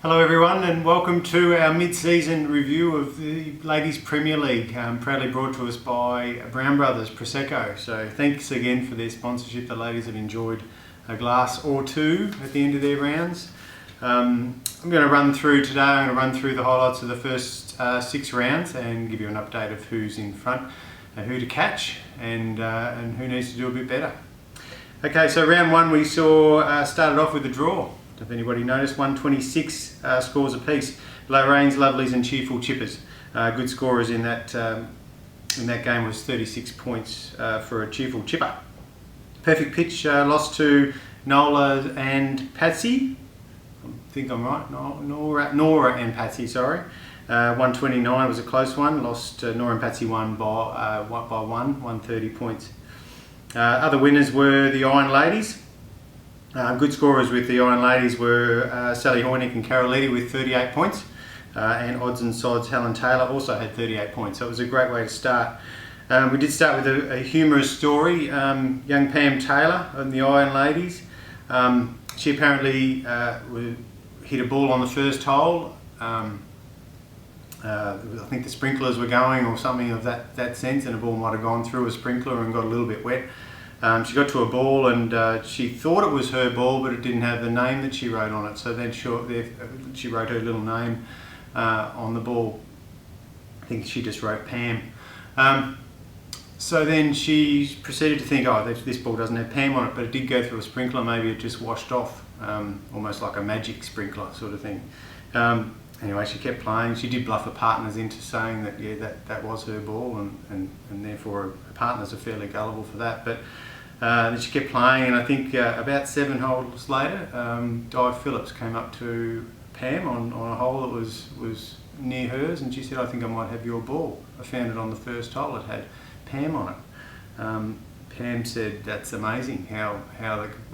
Hello everyone and welcome to our mid-season review of the Ladies Premier League, proudly brought to us by Brown Brothers Prosecco. So thanks again for their sponsorship. The ladies have enjoyed a glass or two at the end of their rounds. I'm going to run through today, I'm going to run through the highlights of the first 6 rounds and give you an update of who's in front, who to catch and who needs to do a bit better. Okay, so round 1 we saw started off with a draw. If anybody noticed, 126 scores apiece. Lorraines Lovelies and Cheerful Chippers. Good scorers in that game was 36 points for a Cheerful Chipper. Perfect pitch lost to Nora and Patsy. I think I'm right. Nora and Patsy. Sorry. 129 was a close one. Lost Nora and Patsy won by 130 points. Other winners were the Iron Ladies. Good scorers with the Iron Ladies were Sally Hoynick and Carol Eddy with 38 points, and odds and sods Helen Taylor also had 38 points, so it was a great way to start. We did start with a humorous story. Young Pam Taylor and the Iron Ladies, she apparently hit a ball on the first hole. I think the sprinklers were going or something of that sense, and a ball might have gone through a sprinkler and got a little bit wet. She got to a ball and she thought it was her ball, but it didn't have the name that she wrote on it. So then she wrote her little name on the ball. I think she just wrote Pam. So then she proceeded to think, oh, this ball doesn't have Pam on it, but it did go through a sprinkler. Maybe it just washed off, almost like a magic sprinkler sort of thing. Anyway, she kept playing. She did bluff her partners into saying that, yeah, that was her ball, and therefore her partners are fairly gullible for that. But then she kept playing, and I think about 7 holes later, Di Phillips came up to Pam on a hole that was near hers, and she said, I think I might have your ball. I found it on the first hole. It had Pam on it. Pam said, that's amazing how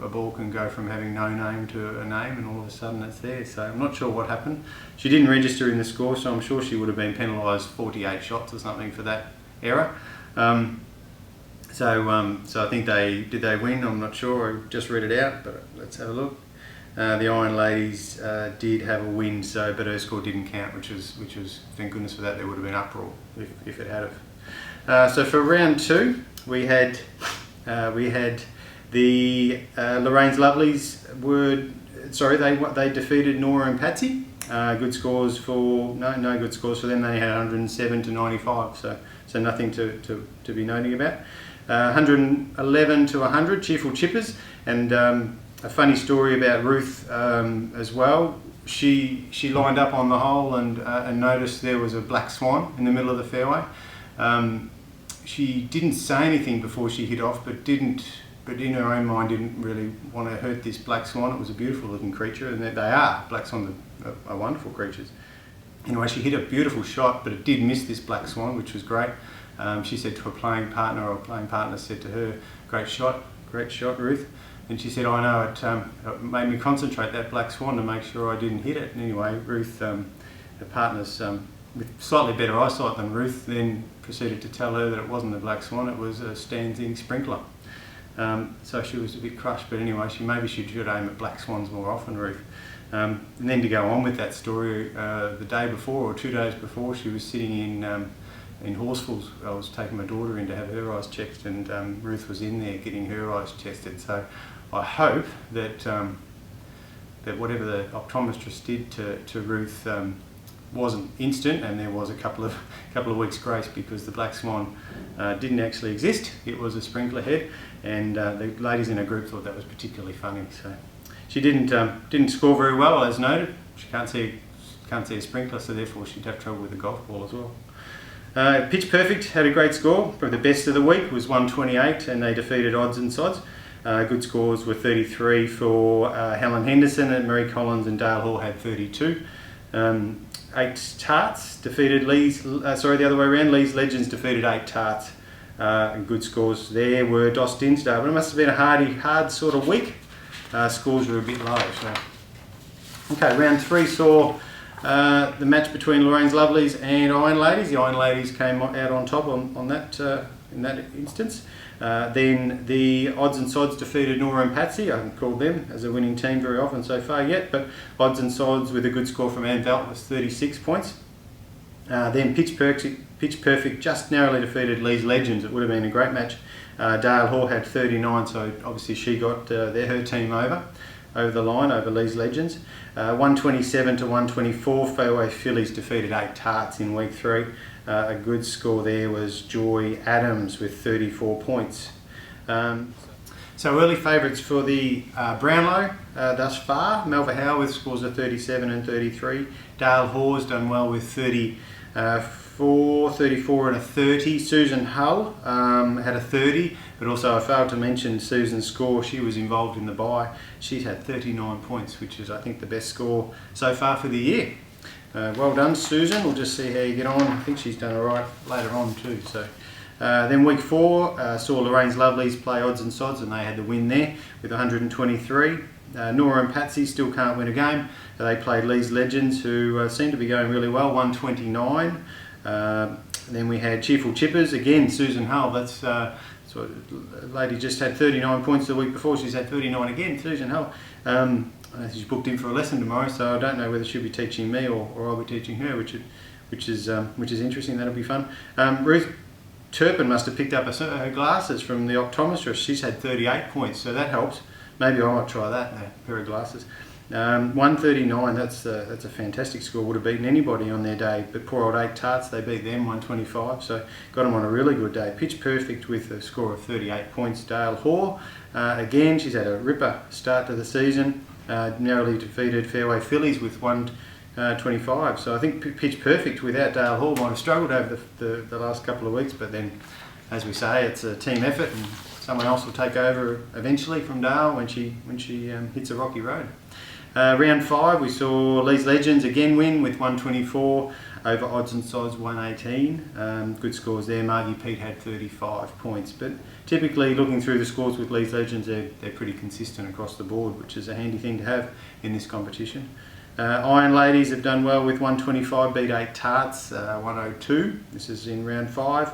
a ball can go from having no name to a name and all of a sudden it's there. So I'm not sure what happened. She didn't register in the score, so I'm sure she would have been penalised 48 shots or something for that error. So I think did they win? I'm not sure. I just read it out, but let's have a look. The Iron Ladies did have a win, but her score didn't count, which was thank goodness for that. There would have been uproar if it had have. So for round 2. We had the Lorraines Lovelies they defeated Nora and Patsy. Good scores for no good scores for them. They had 107 to 95, so nothing to be noting about. 111 to 100 Cheerful Chippers, and a funny story about Ruth as well. She lined up on the hole and noticed there was a black swan in the middle of the fairway. She didn't say anything before she hit off, but in her own mind didn't really want to hurt this black swan. It was a beautiful looking creature, and they are. Black swans are wonderful creatures. Anyway, she hit a beautiful shot, but it did miss this black swan, which was great. She said to a playing partner, or a playing partner said to her, great shot, Ruth. And she said, I know, it made me concentrate, that black swan, to make sure I didn't hit it. And anyway, Ruth, her partner's with slightly better eyesight than Ruth, then proceeded to tell her that it wasn't a black swan, it was a standing sprinkler. So she was a bit crushed, but anyway, maybe she should aim at black swans more often, Ruth. And then to go on with that story, the day before, or 2 days before, she was sitting in Horsfulls. I was taking my daughter in to have her eyes checked, and Ruth was in there getting her eyes tested. So I hope that whatever the optometrist did to Ruth wasn't instant, and there was a couple of weeks grace, because the black swan didn't actually exist. It was a sprinkler head, and the ladies in her group thought that was particularly funny. So she didn't score very well, as noted. She can't see a sprinkler, so therefore she'd have trouble with the golf ball as well. Pitch Perfect had a great score. Probably the best of the week was 128, and they defeated odds and sods. Good scores were 33 for Helen Henderson, and Mary Collins and Dale Hall had 32. 8 Tarts defeated the other way around. Lee's Legends defeated 8 Tarts. And good scores there were Dos Dinsdale, but it must have been a hard sort of week. Scores were a bit low. So, okay, round 3 saw the match between Lorraines Lovelies and Iron Ladies. The Iron Ladies came out on top on in that instance. Then the Odds and Sods defeated Nora and Patsy. I haven't called them as a winning team very often so far yet, but Odds and Sods with a good score from Ann Velt was 36 points. Then Pitch Perfect just narrowly defeated Lee's Legends. It would have been a great match. Dale Hall had 39, so obviously she got her team over the line over Lee's Legends. 127 to 124, Fairway Fillies defeated 8 Tarts in week 3. A good score there was Joy Adams with 34 points. So early favourites for the Brownlow thus far. Melva Howe with scores of 37 and 33. Dale Hall's done well with 34 and a 30. Susan Hull had a 30, but also I failed to mention Susan's score. She was involved in the bye. She's had 39 points, which is I think the best score so far for the year. Well done, Susan. We'll just see how you get on. I think she's done all right later on too. So then week 4 saw Lorraine's Lovelies play Odds and Sods, and they had the win there with 123. Nora and Patsy still can't win a game. They played Lee's Legends, who seem to be going really well, 129. Then we had Cheerful Chippers, again Susan Hull, that's a lady just had 39 points the week before, she's had 39 again, Susan Hull. She's booked in for a lesson tomorrow, so I don't know whether she'll be teaching me or I'll be teaching her, which is interesting. That'll be fun. Ruth Turpin must have picked up her glasses from the optometrist. She's had 38 points, so that helps. Maybe I might try that, a pair of glasses. 139, that's a fantastic score. Would have beaten anybody on their day, but poor old 8 Tarts, they beat them 125, so got them on a really good day. Pitch Perfect with a score of 38 points. Dale Hoare, again, she's had a ripper start to the season. Narrowly defeated Fairway Fillies with 125. So I think Pitch Perfect without Dale Hall might have struggled over the last couple of weeks, but then, as we say, it's a team effort, and someone else will take over eventually from Dale when she hits a rocky road. Round 5, we saw Lee's Legends again win with 124 over Odds and Sods 118. Good scores there. Margie Pete had 35 points, but typically looking through the scores with Lee's Legends, they're pretty consistent across the board, which is a handy thing to have in this competition. Iron Ladies have done well with 125, beat 8 Tarts, 102. This is in round 5.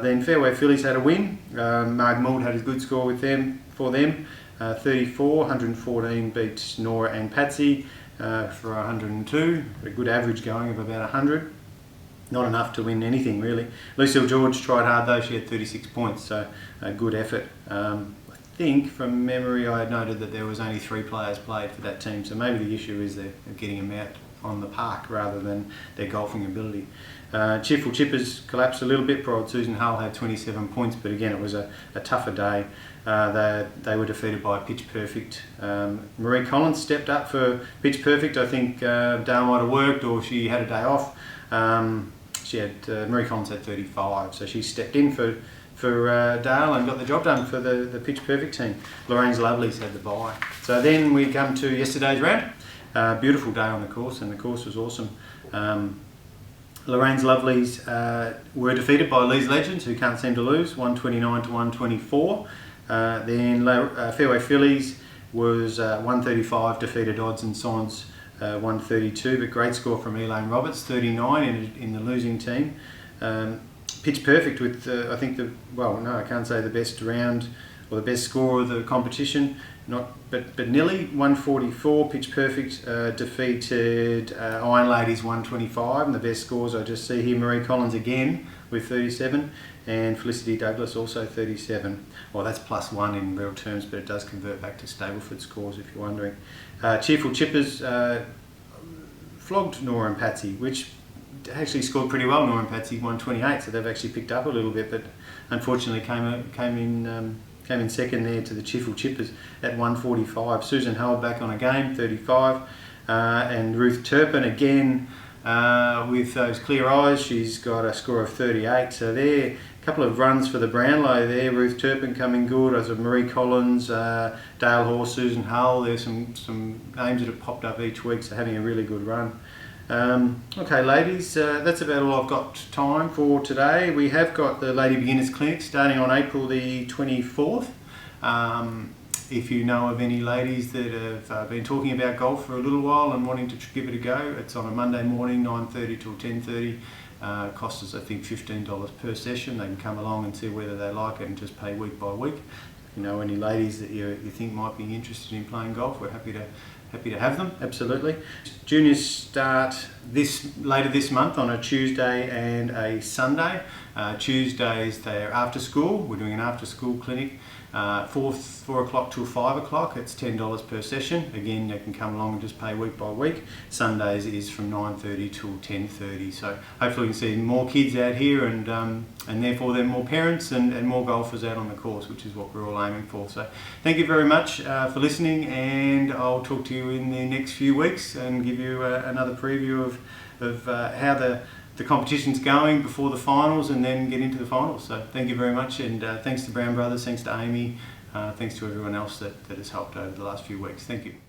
Then Fairway Fillies had a win. Marg Mould had a good score for them. 34, 114 beat Nora and Patsy for 102. A good average going of about 100. Not enough to win anything really. Lucille George tried hard though, she had 36 points, so a good effort. I think from memory I had noted that there was only 3 players played for that team, so maybe the issue is they're getting them out on the park rather than their golfing ability. Cheerful Chippers collapsed a little bit. Poor old Susan Hull had 27 points, but again it was a tougher day. They were defeated by Pitch Perfect. Marie Collins stepped up for Pitch Perfect. I think Dale might have worked or she had a day off. Marie Collins had 35, so she stepped in for Dale and got the job done for the Pitch Perfect team. Lorraine's Lovelies had the bye. So then we come to yesterday's round. Beautiful day on the course, and the course was awesome. Lorraine's Lovelies were defeated by Lee's Legends, who can't seem to lose, 129 to 124. Then Fairway Fillies was 135, defeated Odds and Sods 132, but great score from Elaine Roberts, 39 in the losing team. Pitch Perfect with I can't say the best round or the best score of the competition, but nearly 144. Pitch Perfect defeated Iron Ladies 125, and the best scores I just see here, Marie Collins again with 37 and Felicity Douglas also 37. Well, that's +1 in real terms, but it does convert back to Stableford scores if you're wondering. Cheerful Chippers flogged Nora and Patsy, which actually scored pretty well. Nora and Patsy 128, so they've actually picked up a little bit, but unfortunately came in second there to the Cheerful Chippers at 145. Susan Hull back on a game, 35, and Ruth Turpin again with those clear eyes. She's got a score of 38. So there, a couple of runs for the Brownlow there. Ruth Turpin coming good, as of Marie Collins, Dale Hoare, Susan Hull. There's some names that have popped up each week, so having a really good run. Okay, ladies, that's about all I've got time for today. We have got the Lady Beginners Clinic starting on April the 24th. If you know of any ladies that have been talking about golf for a little while and wanting to give it a go, it's on a Monday morning, 9:30 till 10:30. Costs us, I think, $15 per session. They can come along and see whether they like it and just pay week by week. If you know any ladies that you think might be interested in playing golf, we're happy to have them, absolutely. Juniors start later this month on a Tuesday and a Sunday. Tuesdays they're after school. We're doing an after school clinic, 4 o'clock till 5 o'clock. It's $10 per session. Again, they can come along and just pay week by week. Sundays is from 9:30 till 10:30. So hopefully we can see more kids out here, and therefore then more parents and more golfers out on the course, which is what we're all aiming for. So thank you very much for listening, and I'll talk to you in the next few weeks and give you another preview of how the competition's going before the finals, and then get into the finals. So thank you very much, and thanks to Brown Brothers, thanks to Amy, thanks to everyone else that has helped over the last few weeks. Thank you.